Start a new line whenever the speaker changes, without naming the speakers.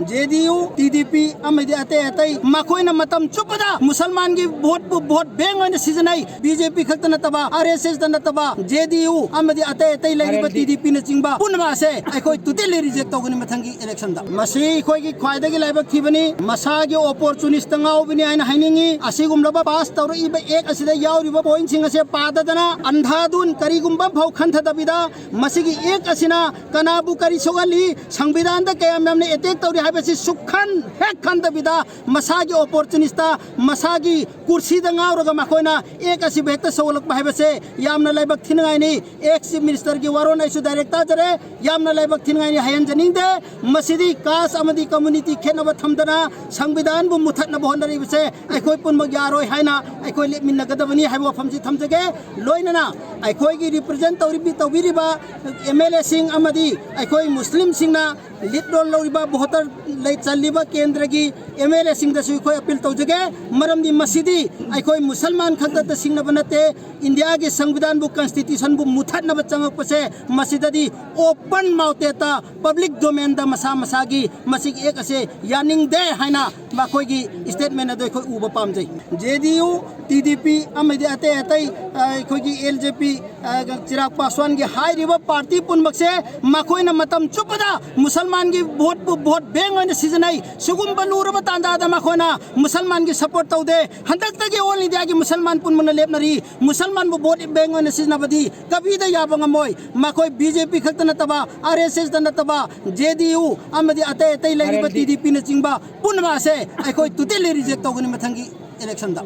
JDU TDP amadi ate atai makoina matam chupada musalman gi vote bang on season BJP khakta nataba RSS da nataba JDU amadi ate atai lariba TDP na chingba punma se aikoi tuteli reject togani mathangi election da masi khoi gi khwaida gi laibak thibani masa gi opportunist ngau bini aina hainingi asigum laba pass tawra iba ek asida yauriba point singa se padadana andhadun karigumba phau khantha dabida masigi ek asina kanabu kari sogali संविधान दा कया मैमने attack तौरी हाइबसी सुखन हेक खन दबिदा मसागी अपॉर्चुनिस्टा मसागी कुर्सी दा गावरगा मखोइना एक असि बेहतर सवलक हाइबसे यामना लाइबक थिनगाइनी एक चीफ मिनिस्टर की वरोन आइसु डायरेक्टर जरे यामना लाइबक थिनगाइनी हायन जनिंग दे मसिदी कास अमदी कम्युनिटी खेनब थमदना संविधान बु मुथतना बहनरी बसे आइखोय पुनम यारोय हाइना आइखोय लेमिन नगदबनी हाइबो फमसि थमजगे लोइनना आइखोय की रिप्रेजेंट तौरी बि तौबिरिबा एमएलए सिंह अमदी आइखोय मुस्लिम सिंहना लीड रोल लौरिबा बहुतर लई चलिबा केंद्र की एमएलए सिंह दसु खोय अपील तौजगे मरमदी मसीदी आइखोय मुसलमान खक्त सिंगनब नते इंडिया के संविधान बु कॉन्स्टिट्यूशन बु मुथतनब चंगकपसे मसीददी ओपन माउतेता पब्लिक डोमेन दा मसा मसागी मसिग एक असे यानिंग दे हाइना माखोयगी स्टेटमेंट अदो खोय उबा पामजै JDU TDP अमदी अते अतै खोयगी LJP चिराग पासवान की हाइरिबा पार्टी पुनमक्से माखोयना मतम चुपदा मुसलमान की vote bank on season सुगुम बलूरब Tanda दा माखोयना मुसलमान की सपोर्ट तौदे हंदक तगे ऑल इंडिया की मुसलमान पुनमन लेपनरी मुसलमान बु वोट बैंक on season बदी कभी दा याबंग मोय माखोय BJP खक्त नतबा RSS दा नतबा JDU अमदी अते अते लरिबा TDP न चिंगबा पुनमा से आइखोय तुतेले रिजेक्ट तौगनि मथंगी इलेक्शन दा